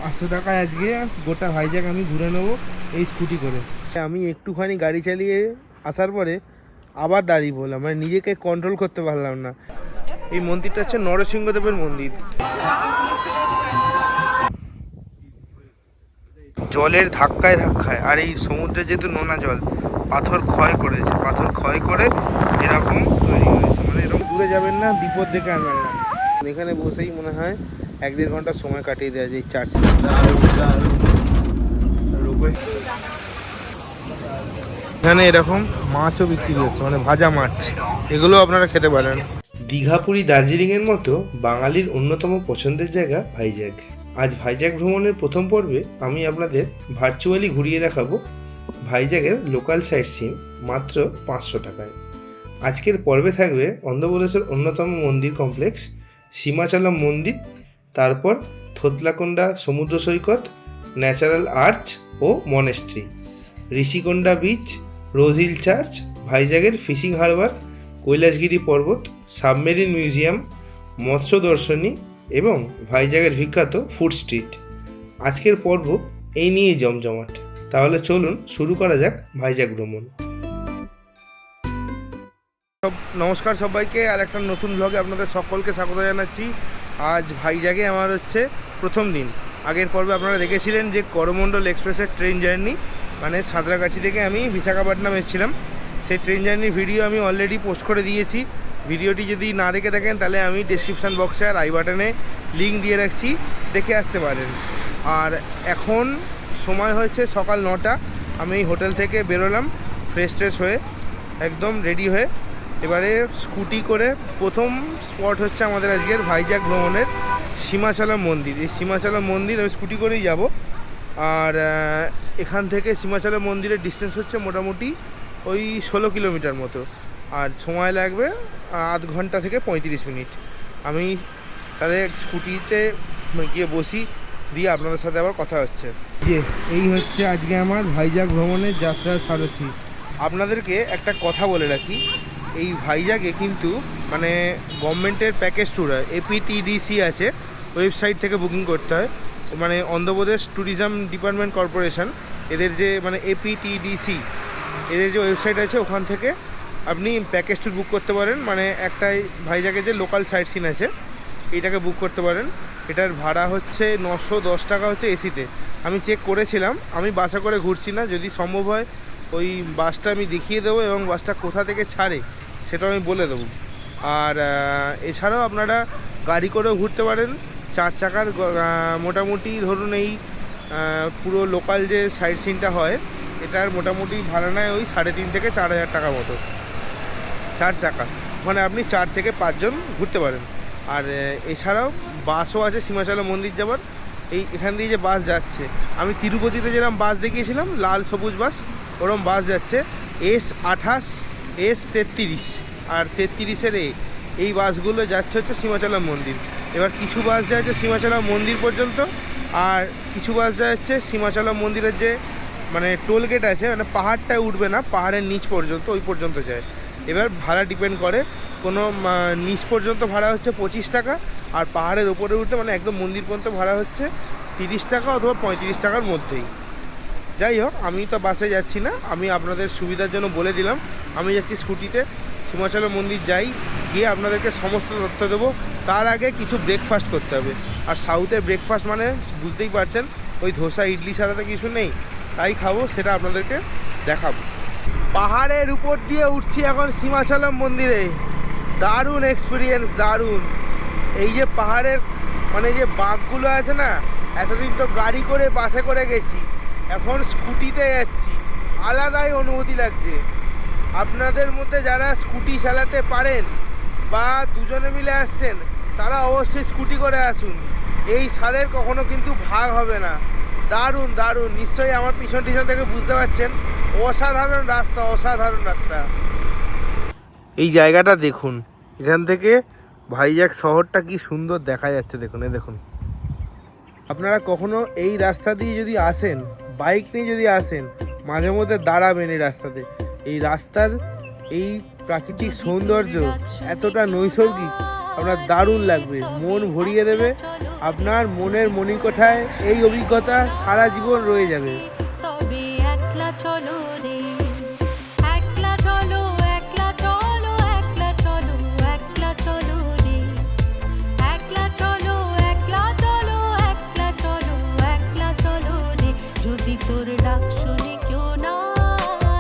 500 টাকায় আজকে গোটা ভাইজ্যাগ আমি ঘুরে নেবো এই স্কুটি করে। আমি একটুখানি গাড়ি চালিয়ে আসার পরে আবার দাঁড়িয়ে পড়লাম, মানে নিজেকে কন্ট্রোল করতে পারলাম না। এই মন্দিরটা হচ্ছে নরসিংহদেবের মন্দির। জলের ধাক্কায় ধাক্কায়, আর এই সমুদ্রে যেহেতু নোনা জল, পাথর ক্ষয় করেছে, পাথর ক্ষয় করে এরকম তৈরি হয়েছে। মানে এরকম দূরে যাবেন না, বিপদ দেখে আনবেন না। এখানে বসেই মনে হয় 1-1.5 ঘন্টা সময় কাটিয়ে দেওয়া যায় এই চার্চে। এখানে এরকম মাছও বিক্রি হচ্ছে, মানে ভাজা মাছ, এগুলো আপনারা খেতে পারেন। দীঘা, পুরী, দার্জিলিংয়ের মতো বাঙালির অন্যতম পছন্দের জায়গা ভাইজ্যাগ। আজ ভাইজ্যাগ ভ্রমণের প্রথম পর্বে আমি আপনাদের ভার্চুয়ালি ঘুরিয়ে দেখাবো ভাইজ্যাগের লোকাল সাইট সিন মাত্র 500 টাকায়। আজকের পর্বে থাকবে অন্ধ্রপ্রদেশের অন্যতম মন্দির কমপ্লেক্স সীমাচলম মন্দির, তারপর থোতলাকোন্ডা সমুদ্র সৈকত, ন্যাচারাল আর্চ ও monastery, Rishikonda beach, Rose Hill Church, ভাইজ্যাগের ফিশিং হারবার, কৈলাসগিরি পর্বত, সাবমেরিন মিউজিয়াম, মৎস্য দর্শনী এবং ভাইজ্যাগের বিখ্যাত ফুড স্ট্রিট। আজকের পর্ব এই নিয়েই জমজমাট। তাহলে চলুন শুরু করা যাক ভাইজ্যাগ ভ্রমণ। নমস্কার সবাইকে, আর একটা নতুন ব্লগে আপনাদের সকলকে স্বাগত জানাচ্ছি। আজ ভাইজ্যাগে আমার হচ্ছে প্রথম দিন। আগের পর্বে আপনারা দেখেছিলেন যে করমণ্ডল এক্সপ্রেসের ট্রেন জার্নি, মানে সাঁতরাগাছি থেকে আমি বিশাখাপট্টনম এসেছিলাম। সেই ট্রেন জার্নির ভিডিও আমি অলরেডি পোস্ট করে দিয়েছি। ভিডিওটি যদি না দেখে থাকেন তাহলে আমি ডেসক্রিপশান বক্সে আর আই বাটনে লিঙ্ক দিয়ে রাখছি, দেখে আসতে পারেন। আর এখন সময় হয়েছে সকাল 9টা। আমি হোটেল থেকে বেরোলাম ফ্রেশ ট্রেশ হয়ে, একদম রেডি হয়ে। এবারে স্কুটি করে প্রথম স্পট হচ্ছে আমাদের আজকের ভাইজ্যাগ ভ্রমণের সীমাচলম মন্দির। এই সীমাচলম মন্দির আমি স্কুটি করেই যাব। আর এখান থেকে সীমাচলম মন্দিরের ডিস্টেন্স হচ্ছে মোটামুটি ওই 16 কিলোমিটার মতো, আর সময় লাগবে আধ ঘন্টা থেকে 35 মিনিট। আমি তাহলে স্কুটিতে গিয়ে বসি, দিয়ে আপনাদের সাথে আবার কথা হচ্ছে। যে এই হচ্ছে আজকে আমার ভাইজ্যাগ ভ্রমণের যাত্রার সারথি। আপনাদেরকে একটা কথা বলে রাখি, এই ভাইজ্যাগে কিন্তু মানে গভর্নমেন্টের প্যাকেজ ট্যুর হয়, এপিটিডিসি আছে, ওয়েবসাইট থেকে বুকিং করতে হয়। মানে অন্ধ্রপ্রদেশ ট্যুরিজম ডিপার্টমেন্ট কর্পোরেশন, এদের যে মানে এপিটিডিসি, এদের যে ওয়েবসাইট আছে, ওখান থেকে আপনি প্যাকেজ ট্যুর বুক করতে পারেন। মানে একটাই ভাইজ্যাগে যে লোকাল সাইট সিন আছে এইটাকে বুক করতে পারেন। এটার ভাড়া হচ্ছে 910 টাকা হচ্ছে এসিতে। আমি চেক করেছিলাম, আমি বাসে করে ঘুরছি না, যদি সম্ভব হয় ওই বাসটা আমি দেখিয়ে দেবো এবং বাসটা কোথা থেকে ছাড়ে সেটাও আমি বলে দেবো। আর এছাড়াও আপনারা গাড়ি করেও ঘুরতে পারেন, 4 চাকার। মোটামুটি ধরুন এই পুরো লোকাল যে সাইট সিনটা হয় এটার মোটামুটি ভাড়া নেয় ওই 3.5 থেকে 4 হাজার টাকা মতো, 4 চাকা। ওখানে আপনি 4 থেকে 5 জন ঘুরতে পারেন। আর এছাড়াও বাসও আছে সীমাচলম মন্দির যাবার। এখান দিয়ে যে বাস যাচ্ছে, আমি তিরুপতিতে যেরকম বাস দেখিয়েছিলাম লাল সবুজ বাস, ওরকম বাস যাচ্ছে S28, S33 আর 33-এর এই বাসগুলো যাচ্ছে হচ্ছে সীমাচলম মন্দির। এবার কিছু বাস যাচ্ছে সীমাচলম মন্দির পর্যন্ত, আর কিছু বাস যাচ্ছে সীমাচলম মন্দিরের যে মানে টোল গেট আছে, মানে পাহাড়টায় উঠবে না, পাহাড়ের নিচ পর্যন্ত, ওই পর্যন্ত যায়। এবার ভাড়া ডিপেন্ড করে, কোনো নিচ পর্যন্ত ভাড়া হচ্ছে 25 টাকা, আর পাহাড়ের ওপরে উঠতে মানে একদম মন্দির পর্যন্ত ভাড়া হচ্ছে 30 টাকা অথবা 35 টাকার মধ্যেই। যাই হোক, আমি তো বাসে যাচ্ছি না, আমি আপনাদের সুবিধার জন্য বলে দিলাম আমি যাচ্ছি স্কুটিতে। সীমাচলম মন্দির যাই, গিয়ে আপনাদেরকে সমস্ত তথ্য দেবো। তার আগে কিছু ব্রেকফাস্ট করতে হবে, আর সাউথের ব্রেকফাস্ট মানে বুঝতেই পারছেন, ওই ধোসা ইডলি ছাড়া তো কিছু নেই, তাই খাবো, সেটা আপনাদেরকে দেখাবো। পাহাড়ের উপর দিয়ে উঠছি এখন সীমাচলম মন্দিরে। দারুণ এক্সপিরিয়েন্স, দারুণ। এই যে পাহাড়ের মানে যে বাঁকগুলো আছে না, এতদিন তো গাড়ি করে বাসে করে গেছি, এখন স্কুটিতে যাচ্ছি, আলাদাই অনুভূতি লাগছে। আপনাদের মধ্যে যারা স্কুটি চালাতে পারেন বা দুজনে মিলে আসছেন, তারা অবশ্যই স্কুটি করে আসুন, এই স্বাদের কখনো কিন্তু ভাগ হবে না। দারুণ দারুণ, নিশ্চয়ই আমার পিছন থেকে বুঝতে পারছেন, অসাধারণ রাস্তা, অসাধারণ রাস্তা। এই জায়গাটা দেখুন, এখান থেকে ভাইজ্যাগ শহরটা কি সুন্দর দেখা যাচ্ছে, দেখুন। দেখুন, আপনারা কখনো এই রাস্তা দিয়ে যদি আসেন, বাইক নিয়ে যদি আসেন, মাঝে মধ্যে দাঁড়াবেন এই রাস্তাতে। এই রাস্তার এই প্রাকৃতিক সৌন্দর্য এতটা নৈসর্গিক, আপনার দারুণ লাগবে, মন ভরিয়ে দেবে। আপনার মনের মণিকোঠায় এই অভিজ্ঞতা সারা জীবন রয়ে যাবে। তবে একলা চলো রে, একলা চলো, একলা চলো, একলা চলো, একলা চলো রে, একলা চলো, একলা চলো, একলা চলো, একলা চলো রে। যদি তোর ডাক শুনে কেউ না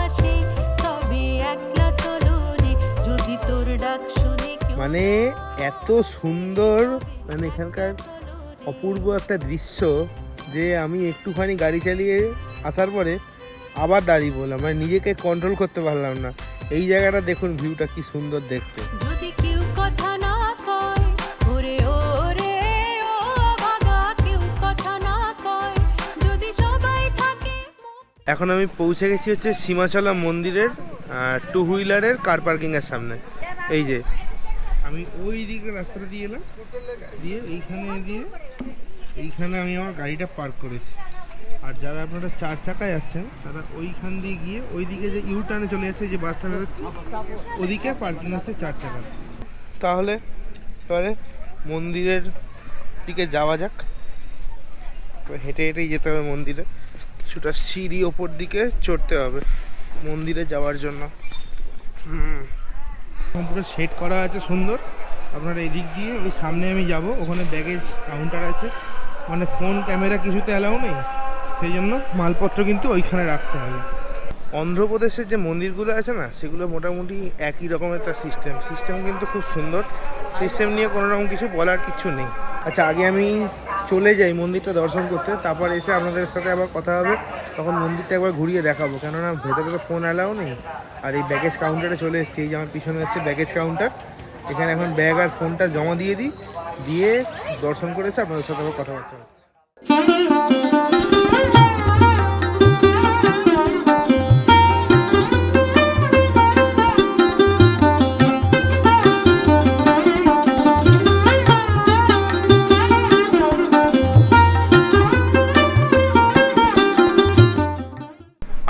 আসে, তবে একলা চলো রে, যদি তোর ডাক শুনে কেউ মানে এত সুন্দর, মানে এখানকার অপূর্ব একটা দৃশ্য যে আমি একটুখানি গাড়ি চালিয়ে আসার পরে আবার দাঁড়িয়ে বললাম, মানে নিজেকে কন্ট্রোল করতে পারলাম না। এই জায়গাটা দেখুন, ভিউটা কি সুন্দর দেখতে। যদি কেউ কথা না কয়, ওরে ওরে ও ভাগা, কেউ কথা না কয়, যদি সবাই থাকে। এখন আমি পৌঁছে গেছি হচ্ছে সীমাচলা মন্দিরের টু হুইলারের কার পার্কিংয়ের সামনে। এই যে আমি ওই দিকে রাস্তাটা দিয়ে এলাম, দিয়ে এইখানে আমি আমার গাড়িটা পার্ক করেছি। আর যারা আপনারা 4 চাকায় আসছেন তারা ওইখান দিয়ে গিয়ে ওই দিকে যে ইউ টার্নে চলে যাচ্ছে, যে বাসটা বেরোচ্ছে ওদিকে পার্কিং আছে 4 চাকা। তাহলে এবারে মন্দিরের দিকে যাওয়া যাক। হেঁটে হেঁটেই যেতে হবে মন্দিরে, কিছুটা সিঁড়ি ওপর দিকে চড়তে হবে মন্দিরে যাওয়ার জন্য। পুরো সেট করা আছে সুন্দর। আপনারা এদিক দিয়ে ওই সামনে আমি যাব, ওখানে ব্যাগেজ কাউন্টার আছে, মানে ফোন ক্যামেরা কিছুতে অ্যালাউ নেই, সেই জন্য মালপত্র কিন্তু ওইখানে রাখতে হবে। অন্ধ্রপ্রদেশের যে মন্দিরগুলো আছে না, সেগুলো মোটামুটি একই রকমের তার সিস্টেম কিন্তু খুব সুন্দর। সিস্টেম নিয়ে কোনো রকম কিছু বলার কিছু নেই। আচ্ছা, আগে আমি চলে যাই মন্দিরটা দর্শন করতে, তারপর এসে আপনাদের সাথে আবার কথা হবে। তখন মন্দিরটা একবার ঘুরিয়ে দেখাবো, কেননা ভেতরে তো ফোন অ্যালাউ নেই। আর এই ব্যাগেজ কাউন্টারে চলে এসেছি, এই যে আমার পিছনে হচ্ছে ব্যাগেজ কাউন্টার। এখানে এখন ব্যাগ আর ফোনটা জমা দিয়ে দিই, দিয়ে দর্শন করেছে আপনাদের সাথে আবার কথাবার্তা হচ্ছে।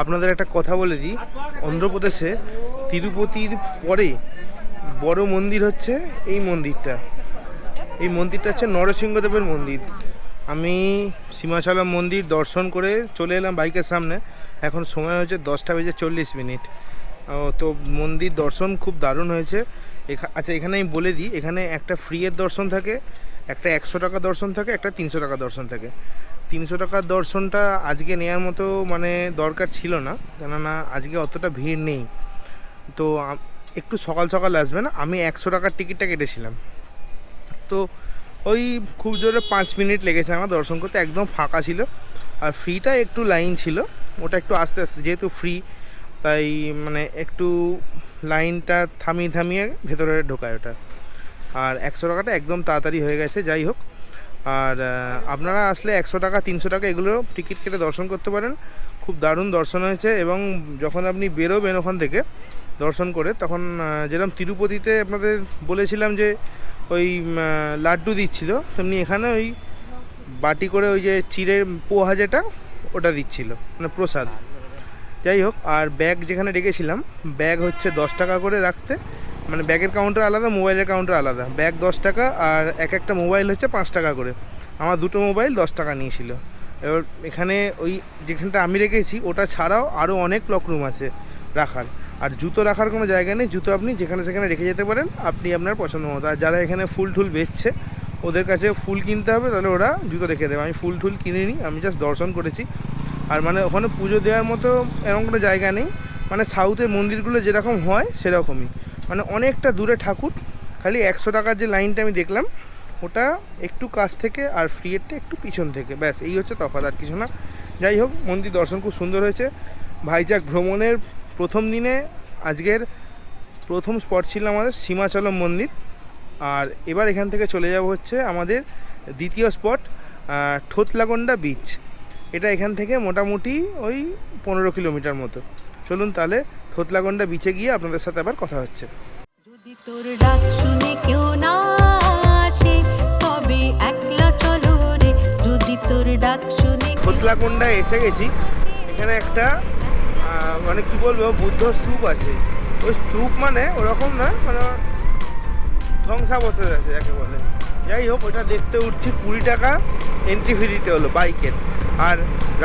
আপনাদের একটা কথা বলে দিই, অন্ধ্রপ্রদেশে তিরুপতির পরে বড় মন্দির হচ্ছে এই মন্দিরটা। এই মন্দিরটা হচ্ছে নরসিংহদেবের মন্দির। আমি সীমাচলা মন্দির দর্শন করে চলে এলাম বাইকের সামনে। এখন সময় হচ্ছে 10:40। তো মন্দির দর্শন খুব দারুণ হয়েছে। আচ্ছা, এখানে আমি বলে দিই, এখানে একটা ফ্রিয়ের দর্শন থাকে, একটা 100 টাকা দর্শন থাকে, একটা 300 টাকা দর্শন থাকে। 300 টাকার দর্শনটা আজকে নেওয়ার মতো মানে দরকার ছিল না, কেননা আজকে অতটা ভিড় নেই। তো একটু সকাল সকাল আসবেন। আমি 100 টাকার টিকিটটা কেটেছিলাম, তো ওই খুব জোরে 5 মিনিট লেগেছে আমার দর্শন করতে, একদম ফাঁকা ছিল। আর ফ্রিটা একটু লাইন ছিল, ওটা একটু আস্তে আস্তে, যেহেতু ফ্রি তাই মানে একটু লাইনটা থামিয়ে ভেতরে ঢোকায় ওটা। আর 100 টাকাটা একদম তাড়াতাড়ি হয়ে গেছে। যাই হোক, আর আপনারা আসলে 100 টাকা 300 টাকা এগুলো টিকিট কেটে দর্শন করতে পারেন। খুব দারুণ দর্শন হয়েছে। এবং যখন আপনি বেরোবেন ওখান থেকে দর্শন করে, তখন যেরকম তিরুপতিতে আপনাদের বলেছিলাম যে ওই লাড্ডু দিচ্ছিল, তেমনি এখানে ওই বাটি করে ওই যে চিড়ের পোহা যেটা, ওটা দিচ্ছিল, মানে প্রসাদ। যাই হোক, আর ব্যাগ যেখানে রেখেছিলাম, ব্যাগ হচ্ছে 10 টাকা করে রাখতে, মানে ব্যাগের কাউন্টার আলাদা, মোবাইলের কাউন্টার আলাদা। ব্যাগ 10 টাকা আর একটা মোবাইল হচ্ছে 5 টাকা করে। আমার দুটো মোবাইল 10 টাকা নিয়েছিল। এবার এখানে ওই যেখানটা আমি রেখেছি ওটা ছাড়াও আরও অনেক লকরুম আছে রাখার। আর জুতো রাখার কোনো জায়গা নেই, জুতো আপনি যেখানে সেখানে রেখে যেতে পারেন, আপনি আপনার পছন্দ মতো। আর যারা এখানে ফুল বেচছে, ওদের কাছে ফুল কিনতে হবে, তাহলে ওরা জুতো রেখে দেবে। আমি ফুল কিনিনি, আমি জাস্ট দর্শন করেছি। আর মানে ওখানে পুজো দেওয়ার মতো এরকম কোনো জায়গা নেই, মানে সাউথের মন্দিরগুলো যেরকম হয় সেরকমই, মানে অনেকটা দূরে ঠাকুর। খালি 100 টাকার যে লাইনটা আমি দেখলাম, ওটা একটু কাছ থেকে, আর ফ্রিয়েরটা একটু পিছন থেকে, ব্যাস এই হচ্ছে তফাৎ, আর কিছু না। যাই হোক, মন্দির দর্শন খুব সুন্দর হয়েছে। ভাইজাগ ভ্রমণের প্রথম দিনে আজকের প্রথম স্পট ছিল আমাদের সীমাচলম মন্দির। আর এবার এখান থেকে চলে যাব হচ্ছে আমাদের দ্বিতীয় স্পট, থোতলাগোন্ডা বিচ। এটা এখান থেকে মোটামুটি ওই 15 কিলোমিটার মতো। চলুন তাহলে থোতলাগোন্ডা বিচে গিয়ে আপনাদের সাথে আবার কথা হচ্ছে। যদি তোর ডাক শুনে কেউ না আসে, তবে একলা চলো রে, যদি তোর ডাক শুনে। থোতলাগোন্ডায় এসে গেছি। এখানে একটা মানে কি বলবো, বুদ্ধ স্তূপ আছে। ওই স্তূপ মানে ওরকম না, মানে ধ্বংসাবশেষ আছে যাকে বলে। যাই হোক, ওটা দেখতে উঠছি, 20 টাকা এন্ট্রি ফি দিতে হলো বাইকের। আর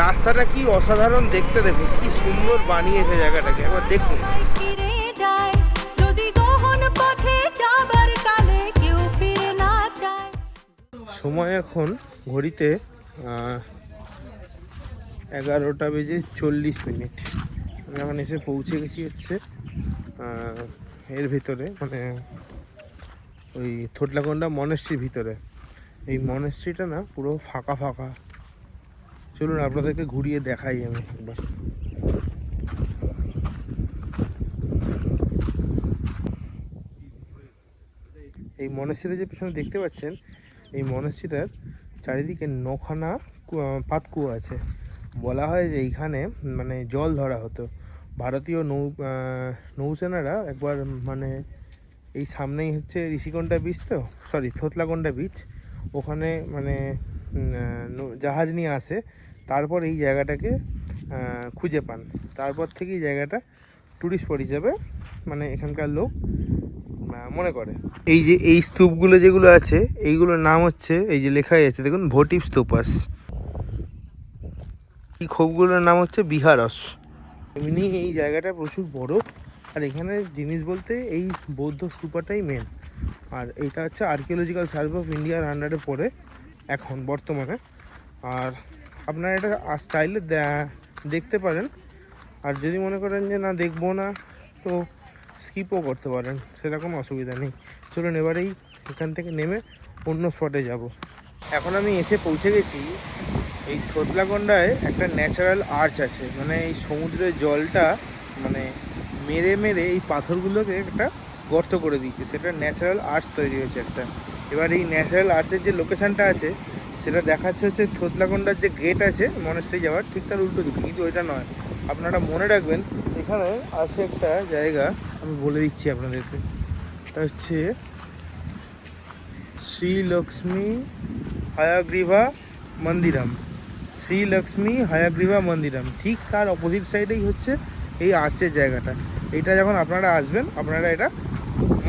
রাস্তাটা কি অসাধারণ দেখতে, দেখুন কি সুন্দর বানিয়েছে জায়গাটাকে, একবার দেখুন। ফিরে যায় যদি গহন পথে যাবার কালে কেউ ফিরে না চায়। সময় এখন ঘড়িতে 11:40। আমি এখন এসে পৌঁছে গেছি হচ্ছে এর ভিতরে, মানে ওই থোটলাকোন্ডা মনেস্ট্রির ভিতরে। এই মনেস্ট্রিটা না পুরো ফাঁকা ফাঁকা। চলুন আপনাদেরকে ঘুরিয়ে দেখাই আমি একবার। এই মনেস্ট্রিটা যে পেছনে দেখতে পাচ্ছেন, এই মনেস্ট্রিটার চারিদিকে 9খানা পাতকুয়ো আছে। বলা হয় যে এইখানে মানে জল ধরা হতো। ভারতীয় নৌসেনারা একবার মানে এই সামনেই হচ্ছে ঋষিকোন্ডা বিচ, তো সরি থোতলাকোন্ডা বিচ, ওখানে মানে জাহাজ নিয়ে আসে। তারপর এই জায়গাটাকে খুঁজে পান। তারপর থেকে এই জায়গাটা ট্যুরিস্ট স্পট হিসাবে মানে এখানকার লোক মনে করে। এই যে এই স্তূপগুলো যেগুলো আছে, এইগুলোর নাম হচ্ছে, এই যে লেখাই আছে দেখুন, ভোটিভ স্তূপাস। এই ক্ষোভগুলোর নাম হচ্ছে বিহারস। এমনি এই জায়গাটা প্রচুর বড়, আর এখানে জিনিস বলতে এই বৌদ্ধ স্তূপাটাই মেন। আর এইটা হচ্ছে আর্কিওলজিক্যাল সার্ভে অফ ইন্ডিয়ার আন্ডারে পড়ে এখন বর্তমানে। আর আপনারা এটা স্টাইলে দেখতে পারেন, আর যদি মনে করেন যে না দেখবো না, তো স্কিপও করতে পারেন, সেটা কোনো অসুবিধা নেই। চলুন এবারেই এখান থেকে নেমে অন্য স্পটে যাব। এখন আমি এসে পৌঁছে গেছি। এই থোতলাকোন্ডায় একটা ন্যাচারাল আর্চ আছে, মানে এই সমুদ্রের জলটা মানে মেরে মেরে এই পাথরগুলোকে একটা গর্ত করে দিয়েছে, সেটা ন্যাচারাল আর্চ তৈরি হয়েছে একটা। এবার এই ন্যাচারাল আর্চের যে লোকেশানটা আছে সেটা দেখাচ্ছে হচ্ছে থোতলাকোন্ডার যে গেট আছে মনেস্ট্রি যাওয়ার, ঠিক তার উল্টো দিকে, কিন্তু ওইটা নয়। আপনারা মনে রাখবেন, এখানে আছে একটা জায়গা, আমি বলে দিচ্ছি আপনাদেরকে। এটা হচ্ছে শ্রী লক্ষ্মী হায়াগ্রীভা মন্দিরম। শ্রী লক্ষ্মী হায়াগ্রীভা মন্দিরম, ঠিক তার অপোজিট সাইডেই হচ্ছে এই আর্চের জায়গাটা। এটা যখন আপনারা আসবেন আপনারা এটা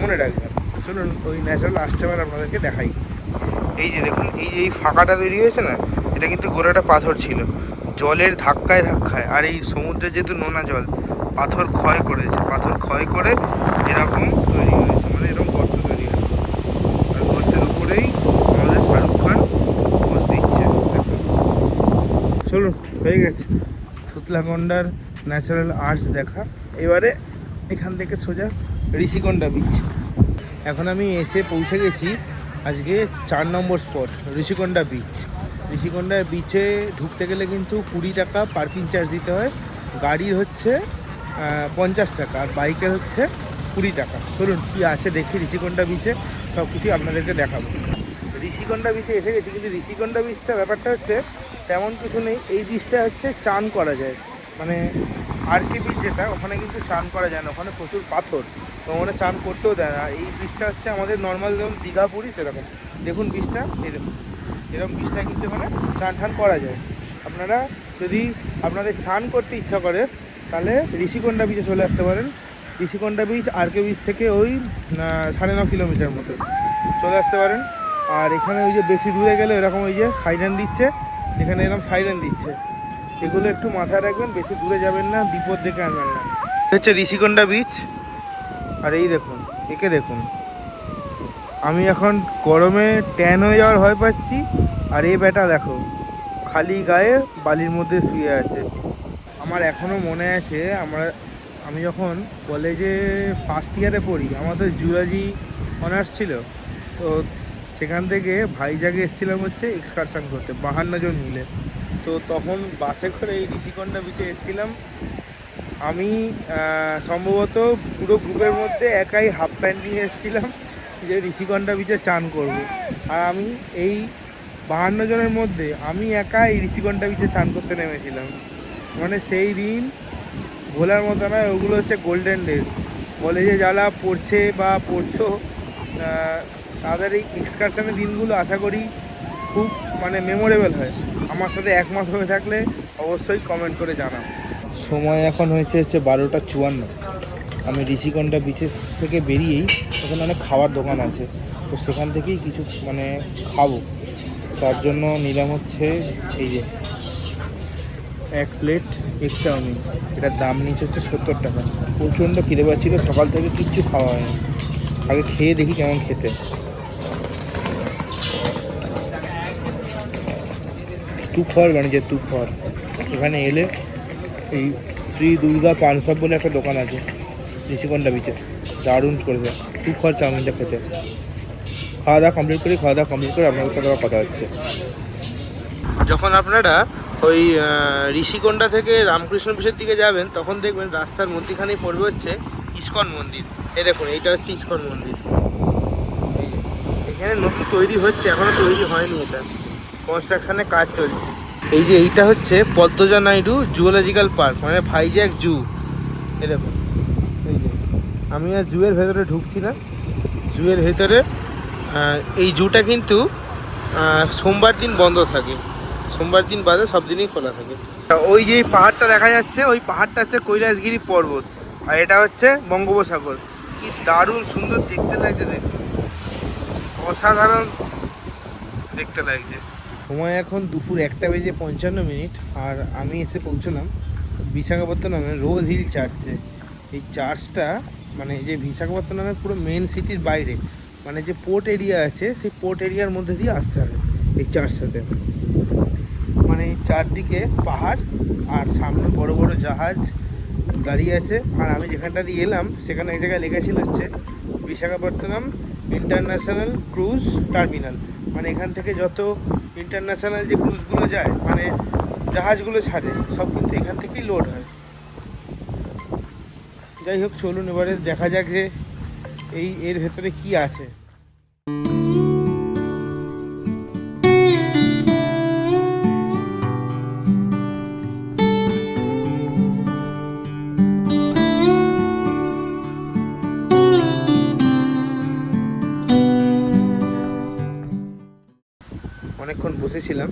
মনে রাখবেন। চলুন ওই ন্যাচারাল আর্চটা এবার আপনাদেরকে দেখাই। এই যে দেখুন, এই যে এই ফাঁকাটা তৈরি হয়েছে না, এটা কিন্তু গোড়াটা পাথর ছিল। জলের ধাক্কায় ধাক্কায়, আর এই সমুদ্রের যেহেতু নোনা জল, পাথর ক্ষয় করেছে, পাথর ক্ষয় করে এরকম তৈরি হয়েছে, মানে এরকম গর্ত তৈরি হয়েছে। আর গর্তের উপরেই আমাদের শাহরুখ খান পোজ দিচ্ছে। চলুন, হয়ে গেছে থোতলাকোন্ডার ন্যাচারাল আর্চ দেখা। এবারে এখান থেকে সোজা ঋষিকোন্ডা বিচ। এখন আমি এসে পৌঁছে গেছি আজকে 4 নম্বর স্পট, ঋষিকোন্ডা বিচ। ঋষিকোন্ডা বিচে ঢুকতে গেলে কিন্তু 20 টাকা পার্কিং চার্জ দিতে হয়। গাড়ির হচ্ছে 50 টাকা, আর বাইকের হচ্ছে 20 টাকা। চলুন কী আছে দেখি ঋষিকোন্ডা বিচে, সব কিছুই আপনাদেরকে দেখাবো। ঋষিকোন্ডা বিচে এসে গেছি, কিন্তু ঋষিকোন্ডা বিচটা ব্যাপারটা হচ্ছে তেমন কিছু নেই। এই বিচটা হচ্ছে চান করা যায়, মানে আরকে বিচ যেটা, ওখানে কিন্তু চান করা যায় না, ওখানে প্রচুর পাথর, তো ওখানে চান করতেও দেয় না। এই বিচটা হচ্ছে আমাদের নর্মাল যেমন দীঘা পুরী সেরকম। দেখুন বিচটা, এরকম এরকম বিচটা কিন্তু এখানে চান ঠান করা যায়। আপনারা যদি আপনাদের চান করতে ইচ্ছা করে তাহলে ঋষিকোন্ডা বিচে চলে আসতে পারেন। ঋষিকোন্ডা বিচ আরকে বিচ থেকে ওই 9.5 কিলোমিটার মতো চলে আসতে পারেন। আর এখানে ওই যে বেশি দূরে গেলে এরকম ওই যে সাইরেন দিচ্ছে, এখানে এরকম সাইরেন দিচ্ছে, এগুলো একটু মাথায় রাখবেন, বেশি দূরে যাবেন না, বিপদ দেখে আনবেন না। হচ্ছে ঋষিকোন্ডা বিচ, আর এই দেখুন, একে দেখুন। আমি এখন গরমে ট্যান হয়ে যাওয়ার ভয় পাচ্ছি, আর এই ব্যাটা দেখো খালি গায়ে বালির মধ্যে শুয়ে আছে। আমার এখনও মনে আছে, আমি যখন কলেজে ফার্স্ট ইয়ারে পড়ি, আমাদের জুলজি অনার্স ছিল, তো সেখান থেকে ভাইজাগে এসেছিলাম হচ্ছে এক্সকারশন করতে 52 জন মিলে। তো তখন বাসে করে এই ঋষিকোন্ডা বিচে এসেছিলাম। আমি সম্ভবত পুরো গ্রুপের মধ্যে একাই হাফ প্যান্ট নিয়ে এসেছিলাম যে ঋষিকোন্ডা বিচে চান করব। আর আমি এই 52 জনের মধ্যে আমি একা এই ঋষিকোন্ডা বিচে চান করতে নেমেছিলাম। মানে সেই দিন ভোলার মতো নয়, ওগুলো হচ্ছে গোল্ডেন ডে। কলেজে যারা পড়ছে বা পড়ছো, তাদের এই এক্সকারশনের দিনগুলো আশা করি খুব মানে মেমোরেবল হয়। আমার সাথে একমত হয়ে থাকলে অবশ্যই কমেন্ট করে জানাও। সময় এখন হয়েছে 12:54। আমি ঋষিকোন্ডা বিচেস থেকে বেরিয়েই এখানে অনেক খাওয়ার দোকান আছে, তো সেখান থেকেই কিছু মানে খাবো, তার জন্য নিলাম হচ্ছে এই যে 1 প্লেট এগ চাউমিন। এটার দাম নিচ্ছে হচ্ছে 70 টাকা। প্রচণ্ড খিদে পাচ্ছিল, সকাল থেকে কিচ্ছু খাওয়া হয়নি, আগে খেয়ে দেখি কেমন খেতে। তুফর বানিয়েছে তুফর। এখানে এলে এই শ্রী দুর্গা পান শপ বলে একটা দোকান আছে ঋষিকন্ডা বিচে, দারুণ করেছে তুফর চাউমিনটা খেতে। খাওয়া দাওয়া কমপ্লিট করে আপনাদের সাথে আবার কথা হচ্ছে। যখন আপনারা ওই ঋষিকন্ডা থেকে রামকৃষ্ণ মিশনের দিকে যাবেন, তখন দেখবেন রাস্তার মধ্যখানেই পড়বে হচ্ছে ইস্কন মন্দির। এই দেখুন, এইটা হচ্ছে ইস্কন মন্দির। এখানে নতুন তৈরি হচ্ছে, এখনও তৈরি হয়নি, এটা কনস্ট্রাকশনের কাজ চলছে। এই যে এইটা হচ্ছে পদ্মজা নাইডু জুওলজিক্যাল পার্ক, মানে ভাইজ্যাক জু। এই দেখুন, এই যে আমি আর জুয়ের ভেতরে ঢুকছি না, জুয়ের ভেতরে এই জুটা কিন্তু সোমবার দিন বন্ধ থাকে, সোমবার দিন বাদে সব দিনই খোলা থাকে। ওই যে পাহাড়টা দেখা যাচ্ছে, ওই পাহাড়টা হচ্ছে কৈলাসগিরি পর্বত, আর এটা হচ্ছে বঙ্গোপসাগর। কি দারুণ সুন্দর দেখতে লাগছে, দেখুন অসাধারণ দেখতে লাগছে। সময় এখন দুপুর 1:55, আর আমি এসে পৌঁছলাম বিশাখাপত্তনমের রোজ হিল চার্চে। এই চার্চটা মানে যে বিশাখাপত্তনমের পুরো মেন সিটির বাইরে, মানে যে পোর্ট এরিয়া আছে সেই পোর্ট এরিয়ার মধ্যে দিয়ে আসতে হবে এই চার্চটাতে। মানে চারদিকে পাহাড় আর সামনে বড় বড় জাহাজ দাঁড়িয়ে আছে। আর আমি যেখানটা দিয়ে এলাম সেখানে এক জায়গায় লেখা ছিল হচ্ছে বিশাখাপত্তনম ইন্টারন্যাশনাল ক্রুজ টার্মিনাল। মানে এখান থেকে যত ইন্টারন্যাশনাল যে ক্রুজগুলো যায়, মানে জাহাজগুলো ছাড়ে, সব কিন্তু এখান থেকেই লোড হয়। যাই হোক, চলুন এবারে দেখা যাক যে এর ভেতরে কি আছে। অনেকক্ষণ বসেছিলাম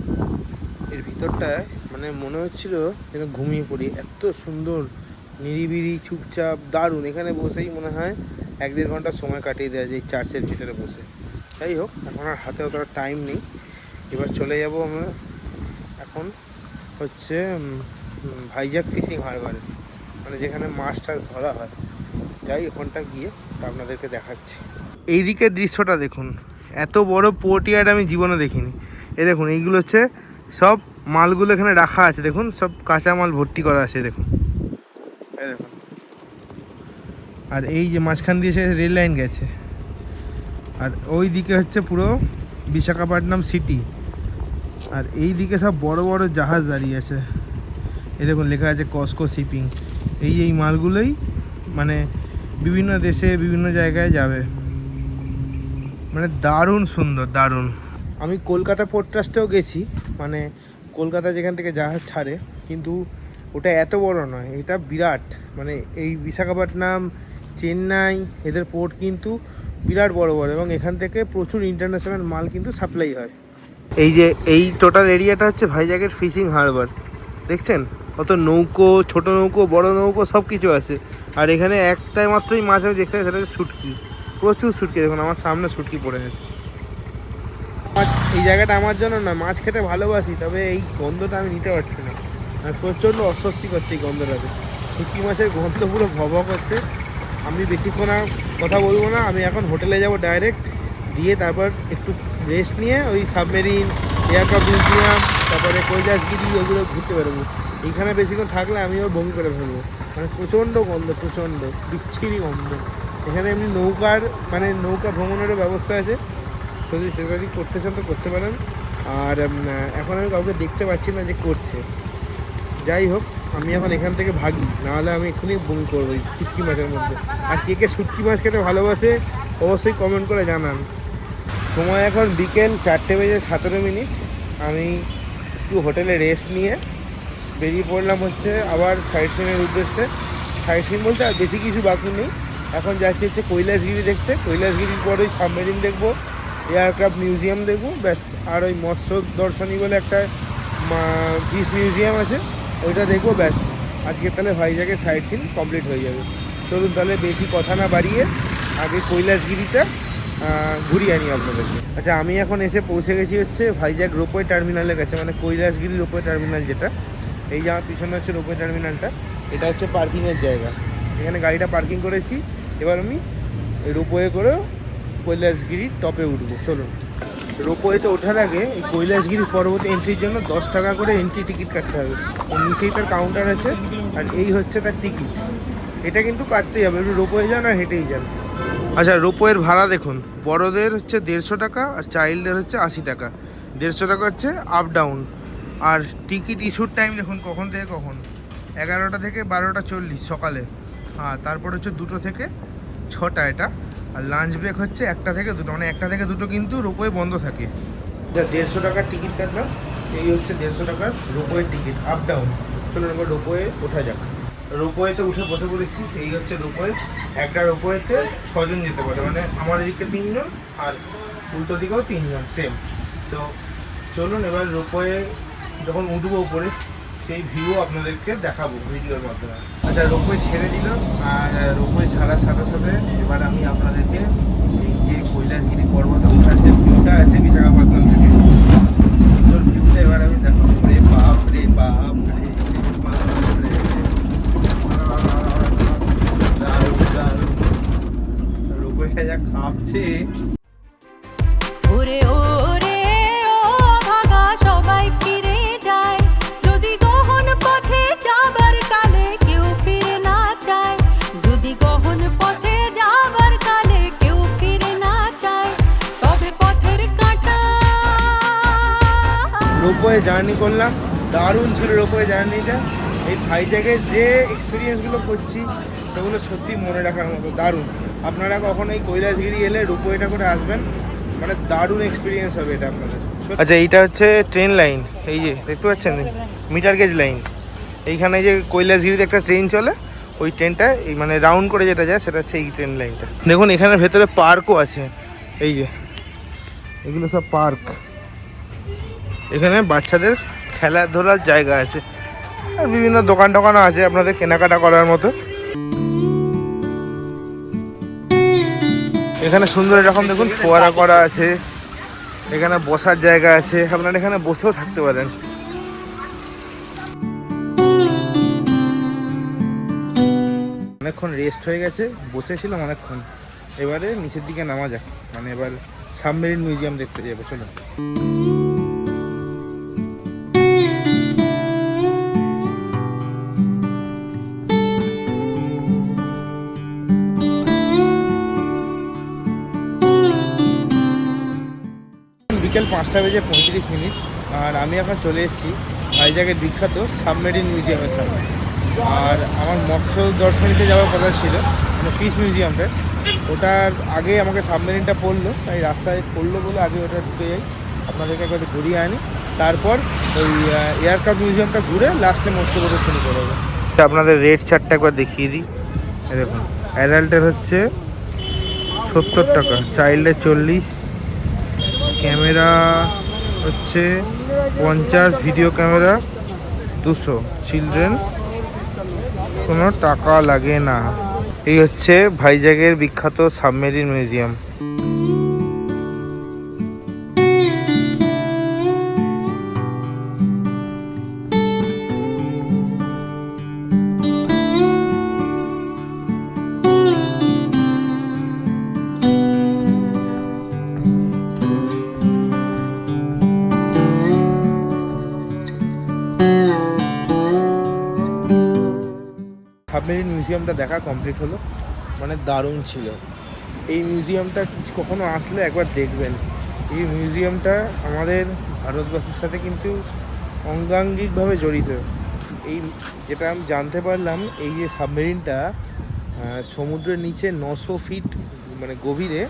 এর ভিতরটায়, মানে মনে হচ্ছিল যেন ঘুমিয়ে পড়ি, এত সুন্দর নিরিবিলি চুপচাপ দারুণ। এখানে বসেই মনে হয় 1-1.5 ঘন্টা সময় কাটিয়ে দেওয়া যায় এই চার্চের ভিতরে বসে। যাই হোক, এখন আর হাতে অতটা টাইম নেই, এবার চলে যাব আমরা এখন হচ্ছে ভাইজ্যাক ফিশিং হারবারে, মানে যেখানে মাছ টাছ ধরা হয়। যাই ওখানটা গিয়ে আপনাদেরকে দেখাচ্ছি। এই দিকের দৃশ্যটা দেখুন, এত বড় পোর্ট ইয়ার্ড আমি জীবনে দেখিনি। এই দেখুন, এইগুলো হচ্ছে সব মালগুলো এখানে রাখা আছে, দেখুন সব কাঁচা মাল ভর্তি করা আছে, দেখুন এই দেখুন। আর এই যে মাঝখান দিয়ে সে রেল লাইন গেছে, আর ওই দিকে হচ্ছে পুরো বিশাখাপত্তনম সিটি, আর এই দিকে সব বড় বড় জাহাজ দাঁড়িয়ে আছে। এই দেখুন লেখা আছে কসকো শিপিং। এই মালগুলোই মানে বিভিন্ন দেশে বিভিন্ন জায়গায় যাবে, মানে দারুণ সুন্দর, দারুণ। আমি কলকাতা পোর্ট ট্রাস্টেও গেছি, মানে কলকাতা যেখান থেকে জাহাজ ছাড়ে, কিন্তু ওটা এত বড় নয়, এটা বিরাট। মানে এই বিশাখাপত্তনম, চেন্নাই, এদের পোর্ট কিন্তু বিরাট বড় বড়, এবং এখান থেকে প্রচুর ইন্টারন্যাশনাল মাল কিন্তু সাপ্লাই হয়। এই যে এই টোটাল এরিয়াটা হচ্ছে ভাইজ্যাকের ফিশিং হারবার, দেখছেন কত নৌকো, ছোট নৌকো, বড় নৌকো সব কিছু আছে। আর এখানে একটাই মাত্রই মাছ আমি দেখতে পাই, সেটা হচ্ছে শুটকি, প্রচুর শুটকি। দেখুন আমার সামনে শুটকি পড়ে আছে। এই জায়গাটা আমার জন্য না, মাছ খেতে ভালোবাসি, তবে এই গন্ধটা আমি নিতে পারছি না, আর প্রচণ্ড অস্বস্তি করছে এই গন্ধটাতে। শুটকি মাছের গন্ধ পুরো ভব করছে। আমি বেশিক্ষণ আর কথা বলবো না, আমি এখন হোটেলে যাব ডাইরেক্ট, দিয়ে তারপর একটু রেস্ট নিয়ে ওই সাবমেরিন, এয়ারক্রাফট মিউজিয়াম, তারপরে কৈলাসগিরি, ওইগুলো ঘুরতে বেরোবো। এইখানে বেশিক্ষণ থাকলে আমিও বমি করে ফেলবো, মানে প্রচণ্ড গন্ধ, প্রচণ্ড বিচ্ছিরি গন্ধ। এখানে এমনি নৌকা ভ্রমণেরও ব্যবস্থা আছে, যদি সেটা যদি করতে চান তো করতে পারেন। আর এখন আমি কাউকে দেখতে পাচ্ছি না যে করছে। যাই হোক, আমি এখন এখান থেকে ভাগি, নাহলে আমি এক্ষুনি বমি করবো এই শুটকি মাছের মধ্যে। আর কে কে শুটকি মাছ খেতে ভালোবাসে অবশ্যই কমেন্ট করে জানান। সময় এখন বিকেল 4:17। আমি একটু হোটেলে রেস্ট নিয়ে বেরিয়ে পড়লাম হচ্ছে আবার সাইট সিনের উদ্দেশ্যে। সাইট সিন বলতে আর বেশি কিছু বাকি নেই, এখন যাচ্ছি হচ্ছে কৈলাসগিরি দেখতে। কৈলাসগিরির পর ওই সাবমেরিন দেখবো, এয়ারক্রাফট মিউজিয়াম দেখবো, ব্যাস। আর ওই মৎস্য দর্শনী বলে একটা ফিশ মিউজিয়াম আছে, ওইটা দেখবো, ব্যাস। আজকে তাহলে ভাইজ্যাকের সাইট সিন কমপ্লিট হয়ে যাবে। চলুন তাহলে বেশি কথা না বাড়িয়ে আগে কৈলাসগিরিটা ঘুরিয়ে আনি আপনাদেরকে। আচ্ছা, আমি এখন এসে পৌঁছে গেছি হচ্ছে ভাইজ্যাক রোপওয়ে টার্মিনালের কাছে, মানে কৈলাসগিরি রোপওয়ে টার্মিনাল যেটা। এই যে আমার পিছনে হচ্ছে রোপওয়ে টার্মিনালটা, এটা হচ্ছে পার্কিংয়ের জায়গা। এখানে গাড়িটা পার্কিং করেছি। এবার আমি রোপওয়ে করে কৈলাসগিরি টপে উঠবো। চলুন। রোপওয়েতে ওঠার আগে এই কৈলাসগিরি পর্বতে এন্ট্রির জন্য 10 টাকা করে এন্ট্রি টিকিট কাটতে হবে। ওর নিচেই তার কাউন্টার আছে, আর এই হচ্ছে তার টিকিট। এটা কিন্তু কাটতেই হবে, একটু রোপওয়ে যান আর হেঁটেই যান। আচ্ছা, রোপওয়ের ভাড়া দেখুন, বড়দের হচ্ছে 150 টাকা আর চাইল্ডদের হচ্ছে 80 টাকা। 150 টাকা হচ্ছে আপ ডাউন। আর টিকিট ইস্যুর টাইম দেখুন কখন থেকে কখন, 11টা থেকে 12:40 সকালে। তারপর হচ্ছে 2টো থেকে 6টা এটা। আর লাঞ্চ ব্রেক হচ্ছে 1টা থেকে 2টো, মানে 1টা থেকে 2টো কিন্তু রোপওয়ে বন্ধ থাকে। যা 150 টাকার টিকিট কাটলাম, এই হচ্ছে 150 টাকার রোপওয়ের টিকিট আপ ডাউন। চলুন এবার রোপওয়ে ওঠা যাক। রোপওয়েতে উঠে বসে পড়েছি। এই হচ্ছে রোপওয়ে। একটা রোপওয়েতে 6 জন যেতে পারে, মানে আমার এদিকে 3 জন আর উল্টো দিকেও 3 জন, সেম। তো চলুন এবার রোপওয়ে যখন উঠবো উপরে, সেই ভিউ আপনাদেরকে দেখাবো ভিডিওর মাধ্যমে। আচ্ছা, রোপওয়ে ছেড়ে দিল, আর রোপওয়ে ছাড়ার সাথে সাথে এবার আমি আপনাদেরকে এই যে কৈলাসগিরি পর্বতে ওঠার যে ভিউটা আছে বিশাখাপত্তনম থেকে, সুন্দর ভিউটা এবার আমি দেখাবো। রে বাপ রে বাপ রে, রোপওয়েটা যা কাঁপছে। ওরে ওরে ও ভাগা সবাই ফিরে যায়, যদি গহন পথে যাবার কালে কেউ ফিরে না চায়, যদি গহন পথে যাবার কালে কেউ ফিরে না চায়, তবে পথের কাঁটা। রোপওয়ে জার্নি করলাম, দারুণ ছিল রোপওয়ে জার্নিটা। এই ভাইজ্যাগে যে এক্সপিরিয়েন্সগুলো করছি সেগুলো সত্যি মনে রাখার মতো, দারুণ। আপনারা কখনো এই কৈলাসগিরি এলে রোপওয়েটা করে আসবেন, মানে দারুণ এক্সপিরিয়েন্স হবে এটা আপনাদের। আচ্ছা, এইটা হচ্ছে ট্রেন লাইন। এই যে দেখতে পাচ্ছেন মিটার গেজ লাইন। এইখানে যে কৈলাসগিরিতে একটা ট্রেন চলে, ওই ট্রেনটা এই মানে রাউন্ড করে যেটা যায় সেটা হচ্ছে এই ট্রেন লাইনটা। দেখুন এখানে ভেতরে পার্কও আছে। এই যে এগুলো সব পার্ক। এখানে বাচ্চাদের খেলাধুলার জায়গা আছে, আর বিভিন্ন দোকান টোকানও আছে আপনাদের কেনাকাটা করার মতো। এখানে সুন্দর এরকম দেখুন ফোয়ারা করা আছে, এখানে বসার জায়গা আছে, আপনারা এখানে বসেও থাকতে পারেন। অনেকক্ষণ রেস্ট হয়ে গেছে, বসেছিলাম অনেকক্ষণ। এবারে নিচের দিকে নামা যাক, মানে এবার সাবমেরিন মিউজিয়াম দেখতে যাবো। চলো। বিকেল 5:35, আর আমি এখন চলে এসেছি ভাইজ্যাগের বিখ্যাত সাবমেরিন মিউজিয়ামের সামনে। আর আমার মৎস্য দর্শনীতে যাওয়ার কথা ছিল, মানে ফিশ মিউজিয়ামটা। ওটার আগে আমাকে সাবমেরিনটা পড়লো, তাই রাস্তায় পড়লো বলে আগে ওটা ঢুকে যাই, আপনাদেরকে একবার ঘুরিয়ে আনি। তারপর ওই এয়ারক্রাফট মিউজিয়ামটা ঘুরে লাস্টে মৎস্য প্রদর্শনী করবো। আপনাদের রেট চার্টটা একবার দেখিয়ে দিই। দেখুন, অ্যাডাল্টের হচ্ছে 70 টাকা, চাইল্ডের 40, ক্যামেরা হচ্ছে 50, ভিডিও ক্যামেরা 200, চিলড্রেন কোনো টাকা লাগে না। এই হচ্ছে ভাইজ্যাগের বিখ্যাত সাবমেরিন মিউজিয়াম। সাবমেরিন মিউজিয়ামটা দেখা কমপ্লিট হলো, মানে দারুণ ছিল। এই মিউজিয়ামটা কখনো আসলে একবার দেখবেন। এই মিউজিয়ামটা আমাদের ভারতবর্ষের সাথে কিন্তু অঙ্গাঙ্গিকভাবে জড়িত। এই যেটা আমি জানতে পারলাম, এই যে সাবমেরিনটা সমুদ্রের নিচে 900 ফিট মানে গভীরে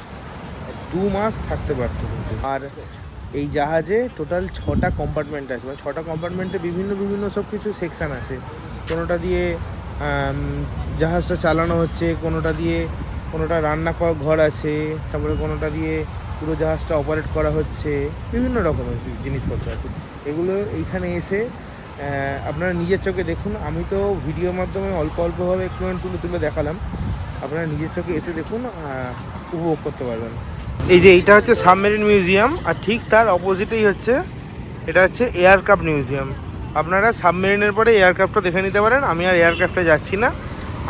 2 মাস থাকতে পারত। আর এই জাহাজে টোটাল 6টা কম্পার্টমেন্ট আছে, মানে 6টা কম্পার্টমেন্টে বিভিন্ন বিভিন্ন সব কিছু সেকশান আছে। কোনোটা দিয়ে জাহাজটা চালানো হচ্ছে, কোনোটা রান্না করার ঘর আছে, তারপরে কোনোটা দিয়ে পুরো জাহাজটা অপারেট করা হচ্ছে, বিভিন্ন রকমের জিনিসপত্র আছে। এগুলো এইখানে এসে আপনারা নিজের চোখে দেখুন। আমি তো ভিডিওর মাধ্যমে অল্পভাবে একটু তুলে দেখালাম, আপনারা নিজের চোখে এসে দেখুন, উপভোগ করতে পারবেন। এই যে এইটা হচ্ছে সাবমেরিন মিউজিয়াম, আর ঠিক তার অপোজিটেই হচ্ছে এটা হচ্ছে এয়ারক্রাফট মিউজিয়াম। আপনারা সাবমেরিনের পরে এয়ারক্রাফটটা দেখে নিতে পারেন। আমি আর এয়ারক্রাফটে যাচ্ছি না,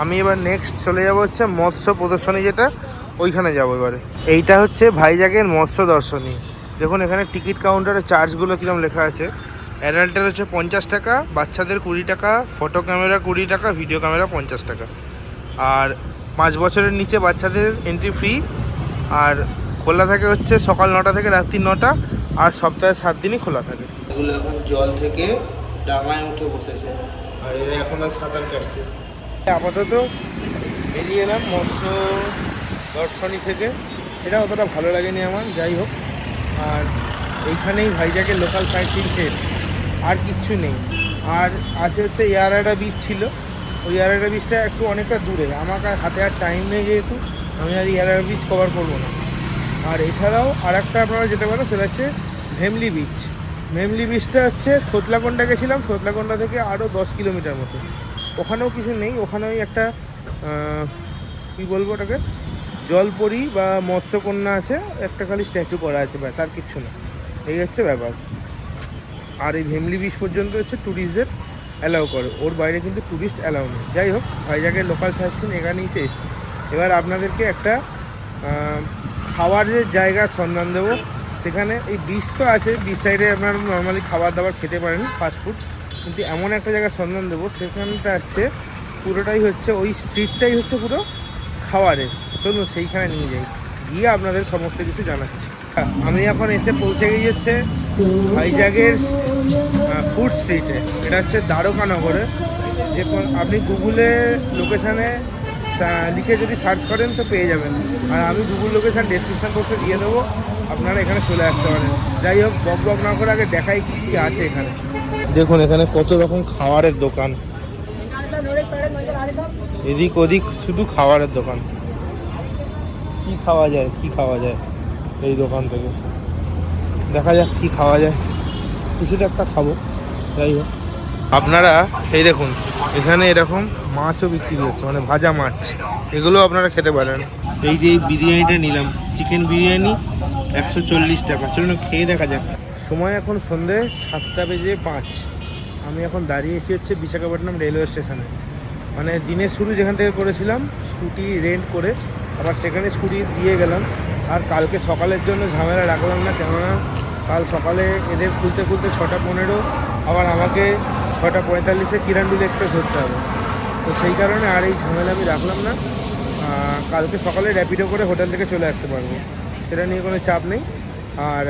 আমি এবার নেক্সট চলে যাব হচ্ছে মৎস্য প্রদর্শনী, যেটা ওইখানে যাবো এবারে। এইটা হচ্ছে ভাইজ্যাগের মৎস্য দর্শনী। দেখুন এখানে টিকিট কাউন্টারে চার্জগুলো কীরকম লেখা আছে। অ্যাডাল্টের হচ্ছে 50 টাকা, বাচ্চাদের 20 টাকা, ফটো ক্যামেরা 20 টাকা, ভিডিও ক্যামেরা 50 টাকা। আর 5 বছরের নিচে বাচ্চাদের এন্ট্রি ফ্রি। আর খোলা থাকে হচ্ছে সকাল 9টা থেকে রাত্রি 9টা, আর সপ্তাহে 7 দিনই খোলা থাকে। এগুলো এখন জল থেকে ডাঙায় উঠে বসেছে, আর এরা এখন আর সাঁতার কাটছে। আপাতত বেরিয়ে এলাম মৎস্য দর্শনী থেকে। এটা অতটা ভালো লাগেনি আমার, যাই হোক। আর এইখানেই ভাইজ্যাগের লোকাল সাইট সিন শেষ, আর কিচ্ছু নেই। আর আছে হচ্ছে ইয়ারাডা বিচ ছিল, ওই ইয়ারাডা বিচটা একটু অনেকটা দূরে, আমার হাতে আর টাইম নেই, যেহেতু আমি আর ইয়ারাডা বিচ কভার করবো না। আর এছাড়াও আর একটা আপনারা যেতে পারেন, সেটা হচ্ছে ভেমলি বিচ। ভেমলি বিচটা হচ্ছে থোতলাকোন্ডা গেছিলাম, থোতলাকোন্ডা থেকে আরও 10 কিলোমিটার মতো। ওখানেও কিছু নেই, ওখানে ওই একটা কী বলবো ওটাকে, জলপরি বা মৎস্যকন্যা আছে, একটা খালি স্ট্যাচু করা আছে, ব্যাস, আর কিচ্ছু না। এই হচ্ছে ব্যাপার। আর এই ভেমলি বিচ পর্যন্ত হচ্ছে ট্যুরিস্টদের অ্যালাউ করে, ওর বাইরে কিন্তু ট্যুরিস্ট অ্যালাউ নেই। যাই হোক, ভাইজ্যাগের লোকাল সাইট সিন এখানেই শেষ। এবার আপনাদেরকে একটা খাবারের জায়গার সন্ধান দেবো। সেখানে এই বিচ তো আছে, বিচ সাইডে আপনার নর্মালি খাবার দাবার খেতে পারেন, ফাস্টফুড, কিন্তু এমন একটা জায়গার সন্ধান দেবো সেখানটা হচ্ছে পুরোটাই হচ্ছে ওই স্ট্রিটটাই হচ্ছে পুরো খাবারের। চলুন সেইখানে নিয়ে যাই, গিয়ে আপনাদের সমস্ত কিছু জানাচ্ছি। আমি এখন এসে পৌঁছে গিয়ে হচ্ছে ভাইজ্যাগের ফুড স্ট্রিটে। এটা হচ্ছে দ্বারকানগরে। যে আপনি গুগলে লোকেশানে লিখে যদি সার্চ করেন তো পেয়ে যাবেন, আর আমি গুগল লোকেশান ডেসক্রিপশান বক্সে দিয়ে দেবো, আপনারা এখানে চলে আসতে পারেন। যাই হোক, বক বক না করে আগে দেখাই কী কী আছে এখানে। দেখুন এখানে কত রকম খাবারের দোকান, এদিক ওদিক শুধু খাবারের দোকান। কি খাওয়া যায়, কি খাওয়া যায় এই দোকান থেকে, দেখা যাক কি খাওয়া যায়, কিছু তো একটা খাবো। যাই হোক, আপনারা এই দেখুন এখানে এরকম মাছও বিক্রি হচ্ছে, মানে ভাজা মাছ, এগুলো আপনারা খেতে পারেন। এই যে এই বিরিয়ানিটা নিলাম, চিকেন বিরিয়ানি 140 টাকা। চলুন খেয়ে দেখা যাক। সময় এখন সন্ধে 7:05। আমি এখন দাঁড়িয়েছি হচ্ছে বিশাখাপট্টনম রেলওয়ে স্টেশনে। মানে দিনের শুরু যেখান থেকে করেছিলাম স্কুটি রেন্ট করে, আবার সেখানে স্কুটি দিয়ে গেলাম। আর কালকে সকালের জন্য ঝামেলা রাখলাম না, কেননা কাল সকালে এদের খুলতে খুলতে 6:15, আবার আমাকে 6:45 কিরান্ডুল এক্সপ্রেস ধরতে হবে। তো সেই কারণে আর এই ঝামেলা আমি রাখলাম না। কালকে সকালে র্যাপিডো করে হোটেল থেকে চলে আসতে পারবো, সেটা নিয়ে কোনো চাপ নেই। আর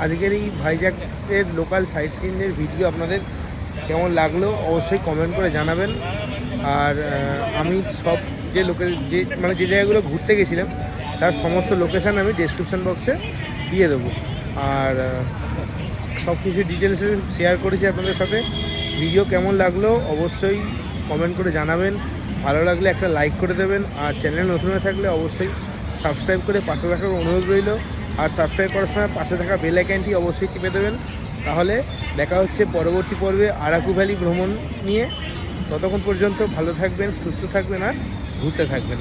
আজকের এই ভাইজ্যাগের লোকাল সাইট সিনের ভিডিও আপনাদের কেমন লাগলো অবশ্যই কমেন্ট করে জানাবেন। আর আমি সব যে যে জায়গাগুলো ঘুরতে গেছিলাম তার সমস্ত লোকেশান আমি ডেসক্রিপশান বক্সে দিয়ে দেবো। আর সব কিছু ডিটেলসে শেয়ার করেছি আপনাদের সাথে। ভিডিও কেমন লাগলো অবশ্যই কমেন্ট করে জানাবেন। ভালো লাগলে একটা লাইক করে দেবেন, আর চ্যানেল নতুন হয়ে থাকলে অবশ্যই সাবস্ক্রাইব করে পাশে থাকার অনুরোধ রইল। আর সাবস্ক্রাইব করার সময় পাশে থাকা বেল আইকনটি অবশ্যই টিপে দেবেন। তাহলে দেখা হচ্ছে পরবর্তী পর্বে আরাকু ভ্যালি ভ্রমণ নিয়ে। ততক্ষণ পর্যন্ত ভালো থাকবেন, সুস্থ থাকবেন, আর ঘুরতে থাকবেন।